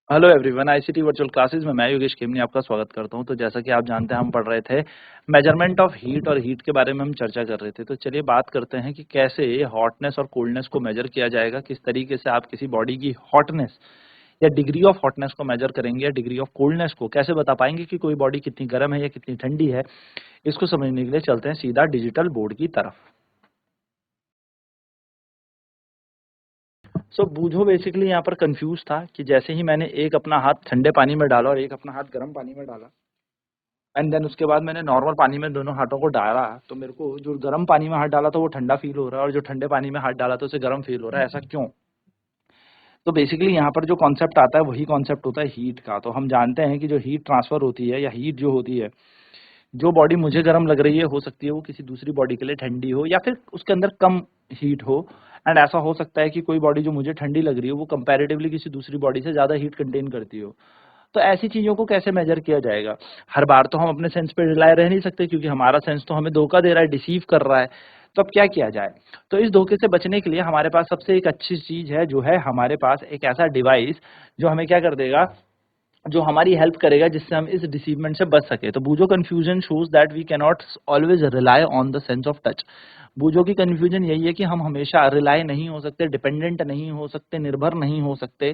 Hello everyone, ICT virtual classes में मैं योगेश खेमनी आपका स्वागत करता हूं। तो जैसा कि आप जानते हैं, हम पढ़ रहे थे मेजरमेंट ऑफ हीट और हीट के बारे में हम चर्चा कर रहे थे। तो चलिए बात करते हैं कि कैसे हॉटनेस और कोल्डनेस को मेजर किया जाएगा, किस तरीके से आप किसी बॉडी की हॉटनेस या डिग्री ऑफ हॉटनेस को मेजर करेंगे या डिग्री ऑफ कोल्डनेस को कैसे बता पाएंगे कि कोई बॉडी कितनी गर्म है या कितनी ठंडी है। इसको समझने के लिए चलते हैं सीधा डिजिटल बोर्ड की तरफ। सो बूझो बेसिकली यहाँ पर कंफ्यूज था कि जैसे ही मैंने एक अपना हाथ ठंडे पानी में डाला और एक अपना हाथ गर्म पानी में डाला एंड देन उसके बाद मैंने नॉर्मल पानी में दोनों हाथों को डाला, तो मेरे को जो गर्म पानी में हाथ डाला तो वो ठंडा फील हो रहा है और जो ठंडे पानी में हाथ डाला तो उसे गर्म फील हो रहा है। ऐसा क्यों? तो बेसिकली यहाँ पर जो कॉन्सेप्ट आता है वही कॉन्सेप्ट होता है हीट का। तो हम जानते हैं कि जो हीट ट्रांसफर होती है या हीट जो होती है, जो बॉडी मुझे गर्म लग रही है हो सकती है वो किसी दूसरी बॉडी के लिए ठंडी हो या फिर उसके अंदर कम हीट हो। एंड ऐसा हो सकता है कि कोई बॉडी जो मुझे ठंडी लग रही हो वो कंपैरेटिवली किसी दूसरी बॉडी से ज्यादा हीट कंटेन करती हो। तो ऐसी चीजों को कैसे मेजर किया जाएगा? हर बार तो हम अपने सेंस पे रिलाय रह नहीं सकते, क्योंकि हमारा सेंस तो हमें धोखा दे रहा है, डिसीव कर रहा है। तो अब क्या किया जाए? तो इस धोखे से बचने के लिए हमारे पास सबसे एक अच्छी चीज है, जो है हमारे पास एक ऐसा डिवाइस जो हमें क्या कर देगा, जो हमारी हेल्प करेगा, जिससे हम इस डिसीवमेंट से बच सके। तो Boojho confusion shows that we can not always rely on the sense of touch. Boojho की कंफ्यूजन यही है कि हम हमेशा रिलाय नहीं हो सकते, डिपेंडेंट नहीं हो सकते, निर्भर नहीं हो सकते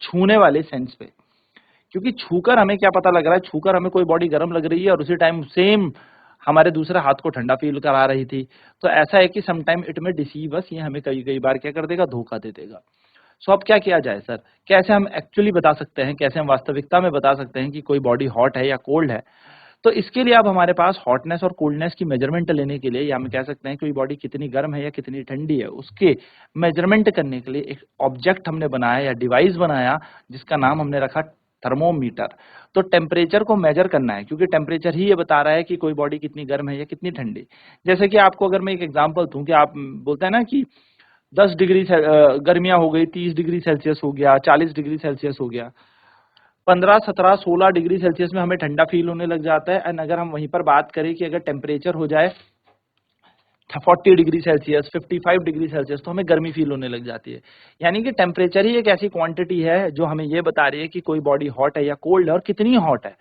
छूने वाले सेंस पे। क्योंकि छूकर हमें क्या पता लग रहा है, छूकर हमें कोई बॉडी गर्म लग रही है और उसी टाइम सेम हमारे दूसरे हाथ को ठंडा फील करा रही थी। तो ऐसा है कि समटाइम इट में डिसीव अस, ये हमें कई कई बार क्या कर देगा, धोखा दे देगा। सो अब क्या किया जाए सर? कैसे हम एक्चुअली बता सकते हैं, कैसे हम वास्तविकता में बता सकते हैं कि कोई बॉडी हॉट है या कोल्ड है? तो इसके लिए अब हमारे पास हॉटनेस और कोल्डनेस की मेजरमेंट लेने के लिए, या हम कह सकते हैं कोई बॉडी कितनी गर्म है या कितनी ठंडी है, उसके मेजरमेंट करने के लिए एक ऑब्जेक्ट हमने बनाया या डिवाइस बनाया, जिसका नाम हमने रखा थर्मोमीटर। तो टेम्परेचर को मेजर करना है, क्योंकि टेम्परेचर ही ये बता रहा है कि कोई बॉडी कितनी गर्म है या कितनी ठंडी। जैसे कि आपको अगर मैं एक एग्जांपल दूं कि आप बोलते हैं ना कि 10 डिग्री गर्मियां हो गई, 30 डिग्री सेल्सियस हो गया, 40 डिग्री सेल्सियस हो गया, 15, 17, 16 डिग्री सेल्सियस में हमें ठंडा फील होने लग जाता है। एंड अगर हम वहीं पर बात करें कि अगर टेम्परेचर हो जाए 40 डिग्री सेल्सियस, 55 डिग्री सेल्सियस, तो हमें गर्मी फील होने लग जाती है। यानी कि टेम्परेचर ही एक ऐसी क्वांटिटी है जो हमें ये बता रही है कि कोई बॉडी हॉट है या कोल्ड है और कितनी हॉट है।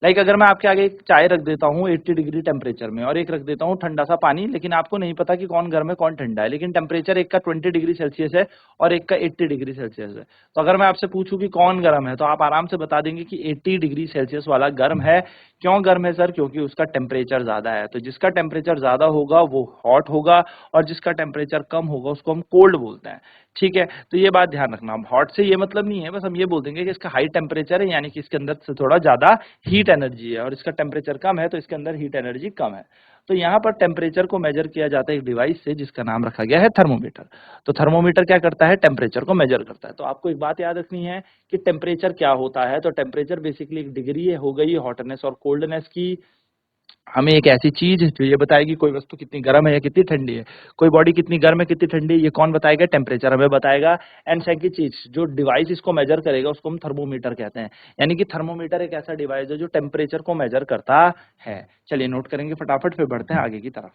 लाइक अगर मैं आपके आगे एक चाय रख देता हूँ 80 डिग्री टेम्परेचर में और एक रख देता हूँ ठंडा सा पानी, लेकिन आपको नहीं पता कि कौन गर्म है कौन ठंडा है, लेकिन टेम्परेचर एक का 20 डिग्री सेल्सियस है और एक का 80 डिग्री सेल्सियस है। तो अगर मैं आपसे पूछूं कि कौन गर्म है, तो आप आराम से बता देंगे कि 80 डिग्री सेल्सियस वाला गर्म है। क्यों गर्म है सर? क्योंकि उसका टेम्परेचर ज्यादा है। तो जिसका टेम्परेचर ज्यादा होगा वो हॉट होगा और जिसका टेम्परेचर कम होगा उसको हम कोल्ड बोलते हैं। ठीक है, तो ये बात ध्यान रखना। हॉट से ये मतलब नहीं है, बस हम ये बोल देंगे कि इसका हाई टेम्परेचर है, यानी कि इसके अंदर से थोड़ा ज्यादा हीट एनर्जी है, और इसका टेम्परेचर कम है तो इसके अंदर हीट एनर्जी कम है। तो यहाँ पर टेम्परेचर को मेजर किया जाता है एक डिवाइस से, जिसका नाम रखा गया है थर्मोमीटर। तो थर्मोमीटर क्या करता है? टेम्परेचर को मेजर करता है। तो आपको एक बात याद रखनी है कि टेम्परेचर क्या होता है। तो टेम्परेचर बेसिकली एक डिग्री हो गई हॉटनेस और कोल्डनेस की, हमें एक ऐसी चीज जो ये बताएगी कोई वस्तु कितनी गर्म है या कितनी ठंडी है, कोई बॉडी कितनी गर्म है कितनी ठंडी है, ये कौन बताएगा? टेम्परेचर हमें बताएगा। एंड सेकंड चीज, जो डिवाइस इसको मेजर करेगा उसको हम थर्मोमीटर कहते हैं। यानी कि थर्मोमीटर एक ऐसा डिवाइस है जो टेम्परेचर को मेजर करता है। चलिए नोट करेंगे फटाफट, फिर बढ़ते हैं आगे की तरफ।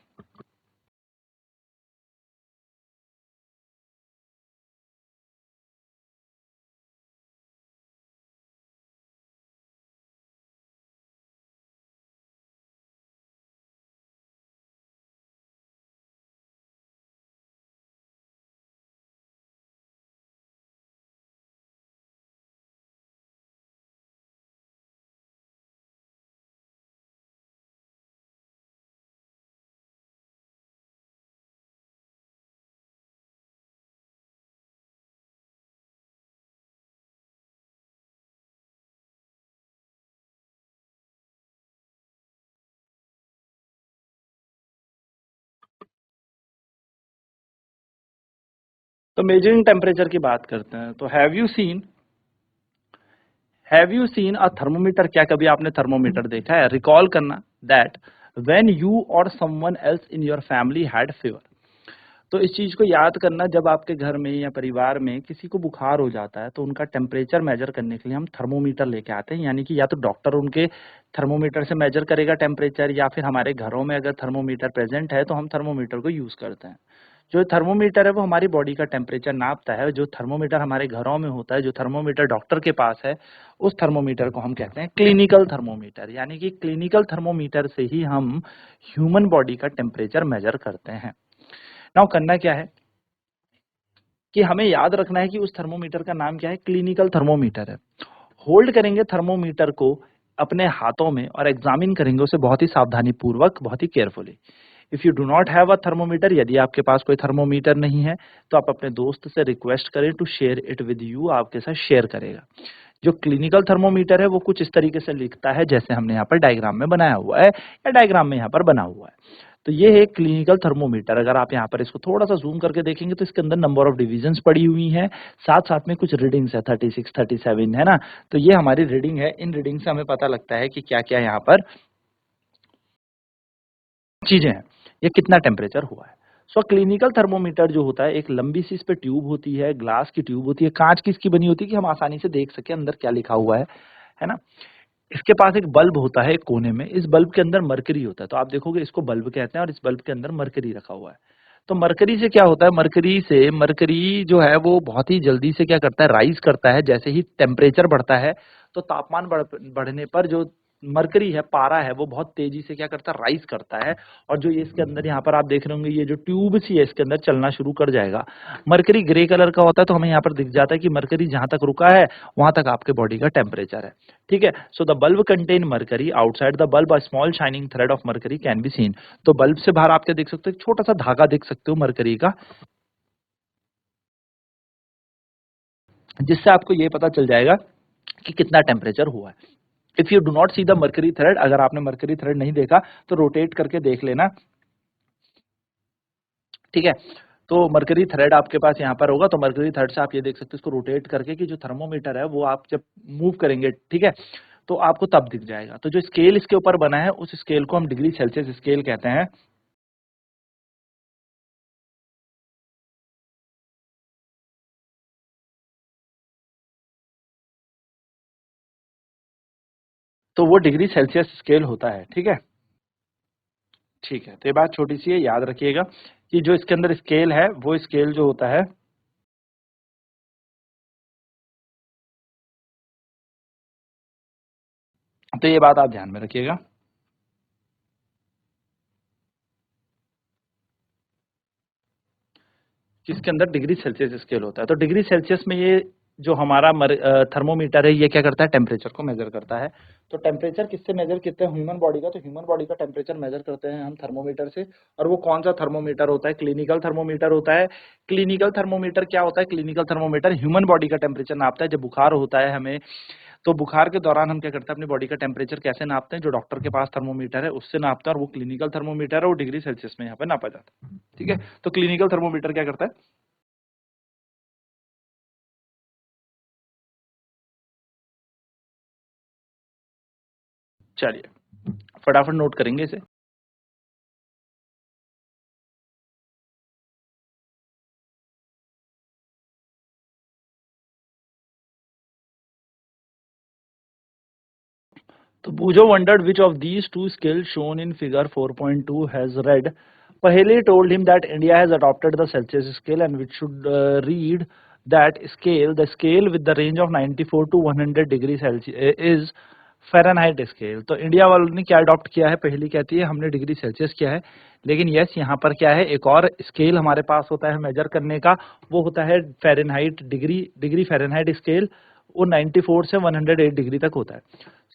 तो मेजरिंग टेम्परेचर की बात करते हैं। तो have you seen a thermometer? क्या कभी आपने थर्मोमीटर देखा है? रिकॉल करना दैट व्हेन यू और someone else in your family had fever. तो इस चीज को याद करना, जब आपके घर में या परिवार में किसी को बुखार हो जाता है तो उनका टेम्परेचर मेजर करने के लिए हम थर्मोमीटर लेके आते हैं। यानी कि या तो डॉक्टर उनके थर्मोमीटर से मेजर करेगा टेम्परेचर, या फिर हमारे घरों में अगर थर्मोमीटर प्रेजेंट है तो हम थर्मोमीटर को यूज करते हैं। जो थर्मोमीटर है वो हमारी बॉडी का टेम्परेचर नापता है। जो थर्मोमीटर हमारे घरों में होता है, जो थर्मोमीटर डॉक्टर के पास है, उस थर्मोमीटर को हम कहते हैं क्लिनिकल थर्मोमीटर। यानी कि क्लिनिकल थर्मोमीटर से ही हम ह्यूमन बॉडी का टेम्परेचर मेजर करते हैं। नाउ करना क्या है कि हमें याद रखना है कि उस थर्मोमीटर का नाम क्या है, क्लिनिकल थर्मोमीटर है। होल्ड करेंगे थर्मोमीटर को अपने हाथों में और एग्जामिन करेंगे उसे बहुत ही सावधानी पूर्वक, बहुत ही carefully. If you do not have a thermometer, यदि आपके पास कोई थर्मोमीटर नहीं है तो आप अपने दोस्त से रिक्वेस्ट करें to share it with you, आपके साथ शेयर करेगा। जो क्लिनिकल थर्मोमीटर है वो कुछ इस तरीके से लिखता है जैसे हमने यहाँ पर डायग्राम में बनाया हुआ है, या डायग्राम में यहाँ पर बना हुआ है। तो ये है क्लिनिकल थर्मोमीटर। अगर आप यहाँ पर इसको थोड़ा सा जूम करके देखेंगे तो इसके अंदर नंबर ऑफ डिविजन्स पड़ी हुई हैं, साथ साथ में कुछ रीडिंग्स है, 36, 37 है ना। तो ये हमारी रीडिंग है। इन रीडिंग से हमें पता लगता है कि क्या क्या यहाँ पर चीजें हैं, ये कितना टेम्परेचर हुआ है। सो क्लिनिकल थर्मोमीटर जो होता है, एक लंबी सी इस पे ट्यूब होती है, ग्लास की ट्यूब होती है, कांच की इसकी बनी होती है कि हम आसानी से देख सके अंदर क्या लिखा हुआ है ना। इसके पास एक बल्ब होता है एक कोने में, इस बल्ब के अंदर मरकरी होता है। तो आप देखोगे इसको बल्ब कहते हैं और इस बल्ब के अंदर मरकरी रखा हुआ है। तो मरकरी से क्या होता है, मरकरी जो है वो बहुत ही जल्दी से क्या करता है, राइज करता है। जैसे ही टेम्परेचर बढ़ता है तो तापमान बढ़ने पर जो मरकरी है, पारा है, वो बहुत तेजी से क्या करता है, राइज करता है। और जो ये इसके अंदर यहाँ पर आप देख रहे होंगे, ये जो ट्यूब सी है इसके अंदर चलना शुरू कर जाएगा। मरकरी ग्रे कलर का होता है, तो हमें यहाँ पर दिख जाता है कि मरकरी जहां तक रुका है वहां तक आपके बॉडी का टेम्परेचर है। ठीक है। So the bulb contain mercury, outside the bulb a small shining thread of mercury can be seen. तो बल्ब से बाहर आप क्या देख सकते हो, एक छोटा सा धागा देख सकते हो मरकरी का, जिससे आपको ये पता चल जाएगा कि कितना टेम्परेचर हुआ है। If you do not see the mercury thread, अगर आपने मरकरी थ्रेड नहीं देखा तो रोटेट करके देख लेना। ठीक है। तो मरकरी थ्रेड आपके पास यहाँ पर होगा, तो मरकरी थ्रेड से आप ये देख सकते हो इसको रोटेट करके कि जो थर्मोमीटर है वो आप जब मूव करेंगे, ठीक है, तो आपको तब दिख जाएगा। तो जो स्केल इसके ऊपर बना है उस स्केल को हम डिग्री सेल्सियस स्केल कहते हैं। तो वो डिग्री सेल्सियस स्केल होता है। ठीक है। ठीक है, तो ये बात छोटी सी है, याद रखिएगा कि जो इसके अंदर स्केल है वो स्केल जो होता है, तो ये बात आप ध्यान में रखिएगा कि इसके अंदर डिग्री सेल्सियस स्केल होता है। तो डिग्री सेल्सियस में ये जो हमारा थर्मोमीटर है ये क्या करता है, टेम्परेचर को मेजर करता है। तो टेम्परेचर किससे मेजर करते हैं, ह्यूमन बॉडी का। तो ह्यूमन बॉडी का टेम्परेचर मेजर करते हैं हम थर्मोमीटर से। और वो कौन सा थर्मोमीटर होता है, क्लिनिकल थर्मोमीटर होता है। क्लिनिकल थर्मोमीटर क्या होता है, क्लिनिकल थर्मोमीटर ह्यूमन बॉडी का टेम्परेचर नापता है। जब बुखार होता है हमें, तो बुखार के दौरान हम क्या करते हैं, अपनी बॉडी का टेम्परेचर कैसे नापते हैं, जो डॉक्टर के पास थर्मोमीटर है उससे नापता है। और वो क्लिनिकल थर्मोमीटर है, वो डिग्री सेल्सियस में यहाँ पे नापा जाता है। ठीक है। तो क्लिनिकल थर्मोमीटर क्या करता है, चलिए फटाफट नोट करेंगे इसे। तो Bujo wondered which of these two scales shown in figure 4.2 has read. Paheli told him that India has adopted the Celsius scale and which should read that scale. The scale with the range of 94 to 100 degree Celsius is Fahrenheit scale. तो India वालों ने क्या adopt किया है, पहली कहती है हमने डिग्री सेल्सियस किया है, लेकिन यस यहाँ पर क्या है, एक और स्केल हमारे पास होता है मेजर करने का, वो होता है Fahrenheit degree, degree Fahrenheit scale. वो 94 से 108 डिग्री तक होता है।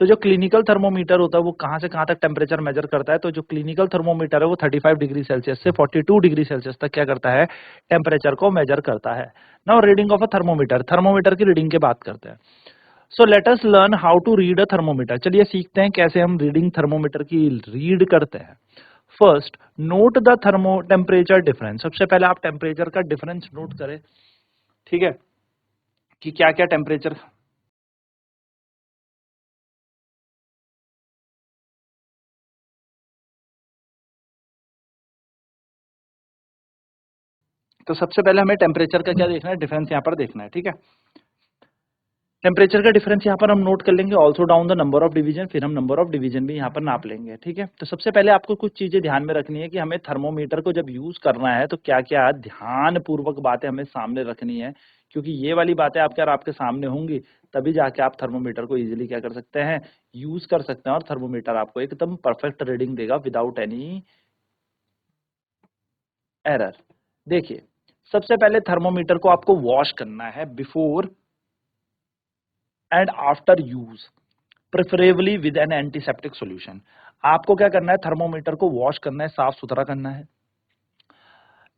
तो जो क्लिनिकल थर्मोमीटर होता है वो कहाँ से कहाँ तक टेम्परेचर मेजर करता है, तो जो क्लिनिकल थर्मोमीटर है वो 35 डिग्री सेल्सियस से 42 डिग्री सेल्सियस तक क्या करता है, टेम्परेचर को मेजर करता है। Now reading of a thermometer, thermometer की रीडिंग की बात करते हैं। So let us learn how to read a thermometer. चलिए सीखते हैं कैसे हम रीडिंग थर्मोमीटर की रीड करते हैं। First, note the thermo temperature difference. सबसे पहले आप टेम्परेचर का डिफरेंस नोट करें। ठीक है, कि क्या क्या टेम्परेचर। तो सबसे पहले हमें टेम्परेचर का क्या देखना है, डिफरेंस यहाँ पर देखना है। ठीक है। टेम्परेचर का डिफरेंस यहाँ पर हम नोट कर लेंगे, also down the number of division, फिर हम नंबर ऑफ डिवीजन भी यहाँ पर नाप लेंगे, ठीक है। तो सबसे पहले आपको कुछ चीजें ध्यान में रखनी है कि हमें थर्मोमीटर को जब यूज करना है तो क्या क्या ध्यान पूर्वक बातें हमें सामने रखनी है, क्योंकि ये वाली बातें आपके आपके सामने होंगी तभी जाके आप थर्मोमीटर को इजिली क्या कर सकते हैं, यूज कर सकते हैं, और थर्मोमीटर आपको एकदम परफेक्ट रीडिंग देगा विदाउट एनी एरर। देखिए, सबसे पहले थर्मोमीटर को आपको वॉश करना है before and after use, preferably with N antiseptic solution. आपको क्या करना है, थर्मोमीटर को वॉश करना है, साफ सुथरा करना है।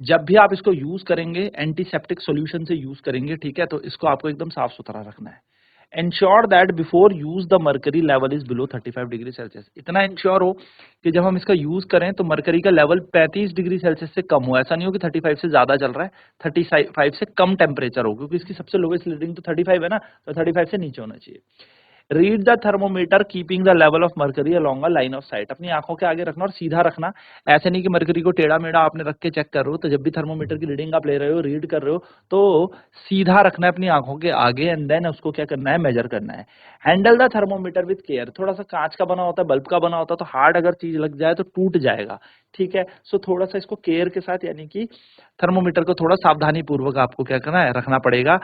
जब भी आप इसको यूज करेंगे एंटीसेप्टिक सॉल्यूशन से यूज करेंगे, ठीक है, तो इसको आपको एकदम साफ सुथरा रखना है। Ensure that before use the mercury level is below 35 degree Celsius. इतना इंश्योर हो कि जब हम इसका यूज करें तो मर्करी का लेवल 35 डिग्री सेल्सियस से कम हो। ऐसा नहीं हो कि 35 से ज्यादा चल रहा है, 35 से कम टेम्परेचर हो, क्योंकि इसकी सबसे लोवेस्ट रीडिंग तो 35 है ना, तो 35 से नीचे होना चाहिए। Read the thermometer keeping the level of mercury along a line of site. अपनी आंखों के आगे रखना और सीधा रखना। ऐसे नहीं कि मर्करी को टेढ़ा मेढ़ा आपने रख के चेक कर रहे हो, तो जब भी थर्मोमीटर की रीडिंग आप ले रहे हो, रीड कर रहे हो, तो सीधा रखना है अपनी आंखों के आगे, एंड देन उसको क्या करना है, मेजर करना है। Handle the thermometer with care. थोड़ा सा कांच का बना होता है, बल्ब का बना होता है, तो हार्ड अगर चीज लग जाए तो टूट जाएगा, ठीक है। सो थोड़ा सा इसको केयर के साथ, यानी कि थर्मोमीटर को थोड़ा सावधानी पूर्वक आपको क्या करना है, रखना पड़ेगा।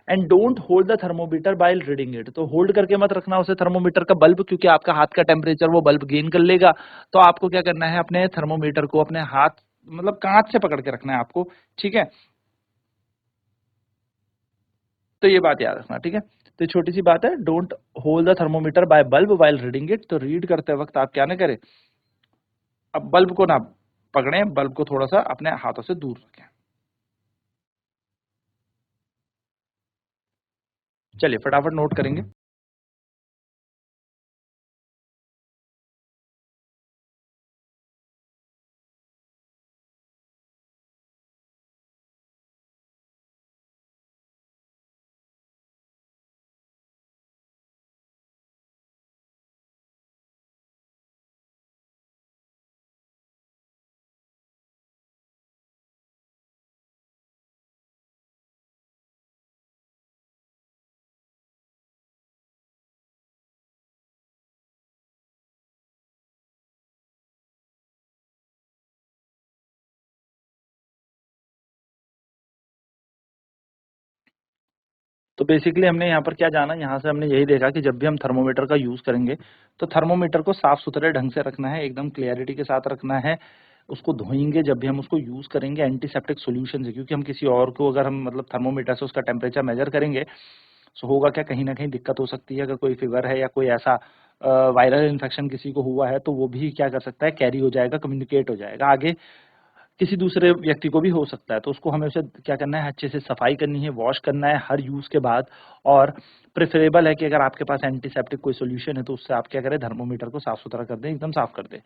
And don't hold the thermometer by reading it. तो होल्ड करके मत रखना उसे थर्मोमीटर का बल्ब, क्योंकि आपका हाथ का टेम्परेचर वो बल्ब गेन कर लेगा। तो आपको क्या करना है, अपने थर्मोमीटर को अपने हाथ मतलब कांच से पकड़ के रखना है आपको, ठीक है। तो ये बात याद रखना, ठीक है। तो छोटी सी बात है, don't hold the thermometer by bulb while reading it. तो रीड करते वक्त आप क्या ना करें, अब बल्ब को ना पकड़े, बल्ब को थोड़ा सा अपने हाथों से दूर रखें। चलिए फटाफट नोट करेंगे। तो बेसिकली हमने यहाँ पर क्या जाना, यहाँ से हमने यही देखा कि जब भी हम थर्मोमीटर का यूज करेंगे तो थर्मोमीटर को साफ सुथरे ढंग से रखना है, एकदम क्लियरिटी के साथ रखना है। उसको धोएंगे जब भी हम उसको यूज करेंगे एंटीसेप्टिक सॉल्यूशन से, क्योंकि हम किसी और को अगर हम मतलब थर्मोमीटर से उसका टेम्परेचर मेजर करेंगे तो होगा क्या, कहीं ना कहीं दिक्कत हो सकती है। अगर कोई फीवर है या कोई ऐसा वायरल इन्फेक्शन किसी को हुआ है तो वो भी क्या कर सकता है, कैरी हो जाएगा, कम्युनिकेट हो जाएगा आगे, किसी दूसरे व्यक्ति को भी हो सकता है। तो उसको हमेशा क्या करना है, अच्छे से सफाई करनी है, वॉश करना है हर यूज के बाद। और प्रेफरेबल है कि अगर आपके पास एंटीसेप्टिक कोई सोल्यूशन है तो उससे आप क्या करें, थर्मोमीटर को साफ सुथरा कर दें, एकदम साफ कर दें।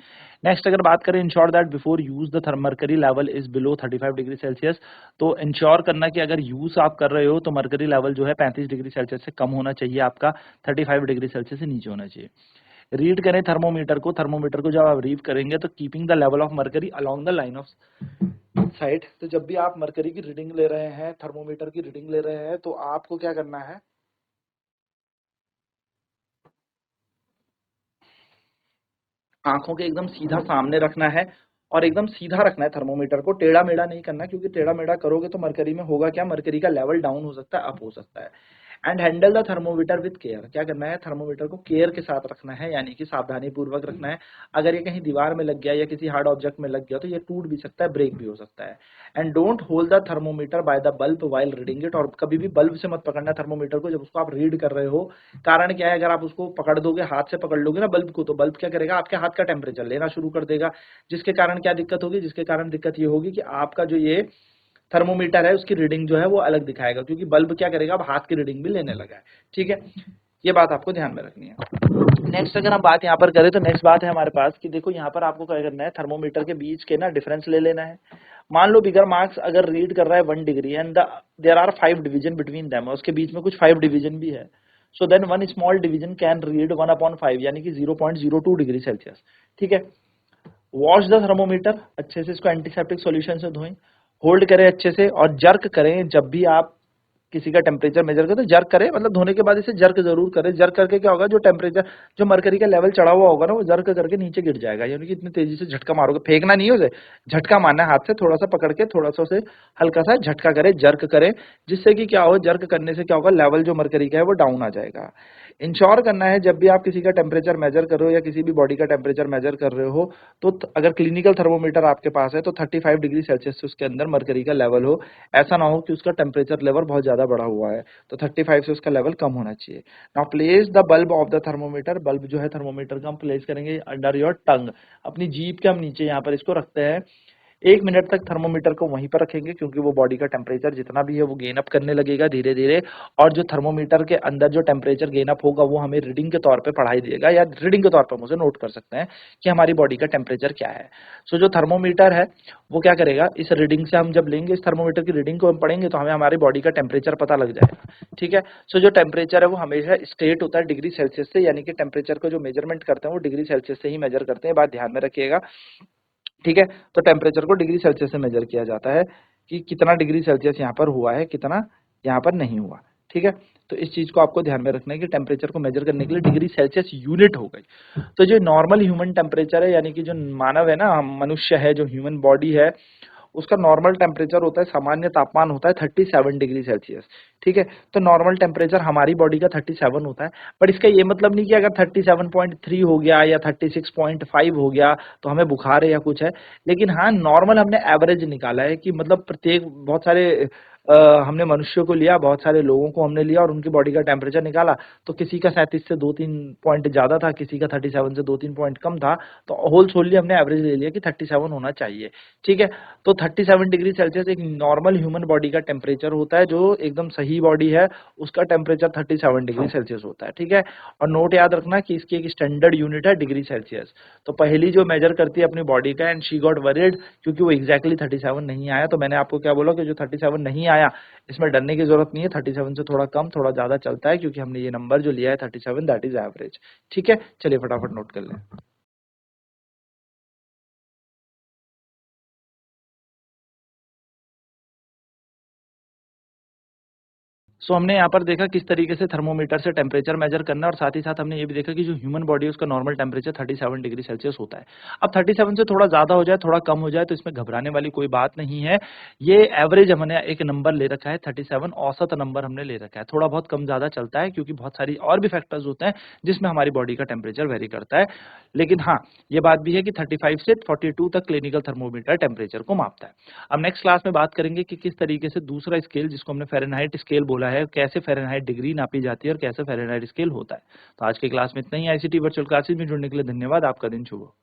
नेक्स्ट अगर बात करें, ensure that before use the mercury level is below 35 degree Celsius. तो इंश्योर करना कि अगर यूज आप कर रहे हो तो मर्करी लेवल जो है 35 डिग्री सेल्सियस से कम होना चाहिए, आपका 35 डिग्री सेल्सियस से नीचे होना चाहिए। रीड करें थर्मोमीटर को, थर्मोमीटर को जब आप रीड करेंगे तो keeping the level of mercury along the line of site. तो जब भी आप मरकरी की रीडिंग ले रहे हैं, थर्मोमीटर की रीडिंग ले रहे हैं, तो आपको क्या करना है, आंखों के एकदम सीधा सामने रखना है और एकदम सीधा रखना है थर्मोमीटर को, टेढ़ा मेढ़ा नहीं करना, क्योंकि टेढ़ा मेढ़ा करोगे तो मरकरी में होगा क्या, मरकरी का लेवल डाउन हो सकता है, अप हो सकता है। And handle the thermometer with care. क्या करना है, थर्मोमीटर को केयर के साथ रखना है, यानी कि सावधानी पूर्वक रखना है। अगर ये कहीं दीवार में लग गया या किसी हार्ड ऑब्जेक्ट में लग गया तो ये टूट भी सकता है, ब्रेक भी हो सकता है। And don't hold the thermometer by the bulb while reading it. और कभी भी बल्ब से मत पकड़ना थर्मोमीटर को जब उसको आप रीड कर रहे हो। कारण क्या है, अगर आप उसको पकड़ दोगे, हाथ से पकड़ लोगे ना बल्ब को, तो बल्ब क्या करेगा, आपके हाथ का टेम्परेचर लेना शुरू कर देगा, जिसके कारण क्या दिक्कत होगी, जिसके कारण दिक्कत ये होगी कि आपका जो ये थर्मोमीटर है उसकी रीडिंग जो है वो अलग दिखाएगा, क्योंकि बल्ब क्या करेगा, अब हाथ की रीडिंग भी लेने लगा है, ठीक है। ये बात आपको ध्यान में रखनी है। नेक्स्ट अगर हम बात यहाँ पर करें तो नेक्स्ट बात है हमारे पास कि देखो यहाँ पर आपको क्या करना है, थर्मोमीटर के बीच के ना डिफरेंस ले लेना है। मान लो बिगर मार्क्स अगर रीड कर रहा है 1 degree and there are 5 division between them, उसके बीच में कुछ 5 डिवीजन भी है। So then one small division can read 1/5, यानी कि 0.02 डिग्री सेल्सियस, ठीक है। वॉश द थर्मोमीटर, अच्छे से इसको एंटीसेप्टिक सॉल्यूशन से धोएं, होल्ड करें अच्छे से और जर्क करें जब भी आप किसी का टेम्परेचर मेजर करें तो जर्क करें, मतलब धोने के बाद इसे जर्क जरूर करें। जर्क करके क्या होगा, जो टेम्परेचर, जो मरकरी का लेवल चढ़ा हुआ होगा ना, वो जर्क करके नीचे गिर जाएगा। यानी कि इतनी तेजी से झटका मारोगे, फेंकना नहीं है उसे, झटका मारना है हाथ से, थोड़ा सा पकड़ के थोड़ा सा उसे हल्का सा झटका करें, जर्क करें, जिससे कि क्या हो, जर्क करने से क्या होगा, लेवल जो मरकरी का है वो डाउन आ जाएगा। इंश्योर करना है जब भी आप किसी का टेम्परेचर मेजर कर रहे हो या किसी भी बॉडी का टेम्परेचर मेजर कर रहे हो, तो अगर क्लिनिकल थर्मोमीटर आपके पास है तो 35 डिग्री सेल्सियस से उसके अंदर मरकरी का लेवल हो। ऐसा ना हो कि उसका टेम्परेचर लेवल बहुत ज्यादा बढ़ा हुआ है, तो 35 से उसका लेवल कम होना चाहिए। Now place the bulb of the thermometer, bulb जो है थर्मोमीटर का हम प्लेस करेंगे अंडर योर टंग, अपनी जीभ के हम नीचे यहाँ पर इसको रखते हैं। 1 मिनट तक थर्मोमीटर को वहीं पर रखेंगे, क्योंकि वो बॉडी का टेम्परेचर जितना भी है वो गेन अप करने लगेगा धीरे धीरे, और जो थर्मोमीटर के अंदर जो टेम्परेचर गेन अप होगा वो हमें रीडिंग के तौर पे पढ़ाई देगा, या रीडिंग के तौर पर हम उसे नोट कर सकते हैं कि हमारी बॉडी का टेम्परेचर क्या है। सो जो थर्मोमीटर है वो क्या करेगा, इस रीडिंग से हम जब लेंगे, इस थर्मोमीटर की रीडिंग को हम पढ़ेंगे तो हमें हमारी बॉडी का टेम्परेचर पता लग जाएगा। ठीक है। सो जो टेम्परेचर है वो हमेशा स्टेट होता है डिग्री सेल्सियस से, यानी कि टेम्परेचर को जो मेजरमेंट करते हैं वो डिग्री सेल्सियस से ही मेजर करते हैं, बात ध्यान में रखिएगा। ठीक है। तो टेम्परेचर को डिग्री सेल्सियस से मेजर किया जाता है कि कितना डिग्री सेल्सियस यहाँ पर हुआ है, कितना यहाँ पर नहीं हुआ। ठीक है। तो इस चीज को आपको ध्यान में रखना है कि टेम्परेचर को मेजर करने के लिए डिग्री सेल्सियस यूनिट हो गई। तो जो नॉर्मल ह्यूमन टेम्परेचर है, यानी कि जो मानव है ना, मनुष्य है, जो ह्यूमन बॉडी है, उसका नॉर्मल टेम्परेचर होता है, सामान्य तापमान होता है 37 डिग्री सेल्सियस। ठीक है। तो नॉर्मल टेम्परेचर हमारी बॉडी का 37 होता है, बट इसका ये मतलब नहीं कि अगर 37.3 हो गया या 36.5 हो गया तो हमें बुखार है या कुछ है। लेकिन हाँ, नॉर्मल हमने एवरेज निकाला है कि मतलब प्रत्येक, बहुत सारे हमने मनुष्यों को लिया, बहुत सारे लोगों को हमने लिया और उनकी बॉडी का टेम्परेचर निकाला, तो किसी का 37 से 2-3 पॉइंट ज्यादा था, किसी का 37 से 2-3 पॉइंट कम था, तो होल सोलली हमने एवरेज ले लिया कि 37 होना चाहिए। ठीक है। तो 37 डिग्री सेल्सियस एक नॉर्मल ह्यूमन बॉडी का टेम्परेचर होता है, जो एकदम सही बॉडी है उसका टेम्परेचर 37 डिग्री सेल्सियस होता है। ठीक है। और नोट याद रखना कि इसकी एक स्टैंडर्ड यूनिट है डिग्री सेल्सियस। तो पहली जो मेजर करती है अपनी बॉडी का, एंड शी गॉट वरीड क्योंकि वो एग्जैक्टली 37 नहीं आया, तो मैंने आपको क्या बोला कि जो 37 नहीं आया इसमें डरने की जरूरत नहीं है, 37 से थोड़ा कम थोड़ा ज्यादा चलता है, क्योंकि हमने ये नंबर जो लिया है 37, दैट इज एवरेज। ठीक है। चलिए फटाफट नोट कर लें। हमने यहाँ पर देखा किस तरीके से थर्मोमीटर से टेम्परेचर मेजर करना है, और साथ ही साथ हमने ये भी देखा कि जो ह्यूमन बॉडी है उसका नॉर्मल टेम्परेचर 37 डिग्री सेल्सियस होता है। अब 37 से थोड़ा ज्यादा हो जाए, थोड़ा कम हो जाए, तो इसमें घबराने वाली कोई बात नहीं है। ये एवरेज हमने एक नंबर ले रखा है 37, औसत नंबर हमने ले रखा है। थोड़ा बहुत कम ज्यादा चलता है क्योंकि बहुत सारी और भी फैक्टर्स होते हैं जिसमें हमारी बॉडी का टेम्परेचर वेरी करता है। लेकिन हाँ, ये बात भी है कि 35 से 42 तक क्लिनिकल थर्मोमीटर टेम्परेचर को मापता है। अब नेक्स्ट क्लास में बात करेंगे कि किस तरीके से दूसरा स्केल, जिसको हमने फ़ारेनहाइट स्केल बोला है, कैसे फ़ारेनहाइट डिग्री नापी जाती है और कैसे फ़ारेनहाइट स्केल होता है। तो आज की क्लास में इतना ही। आईसीटी वर्चुअल क्लासेस में जुड़ने के लिए धन्यवाद। आपका दिन शुभ हो।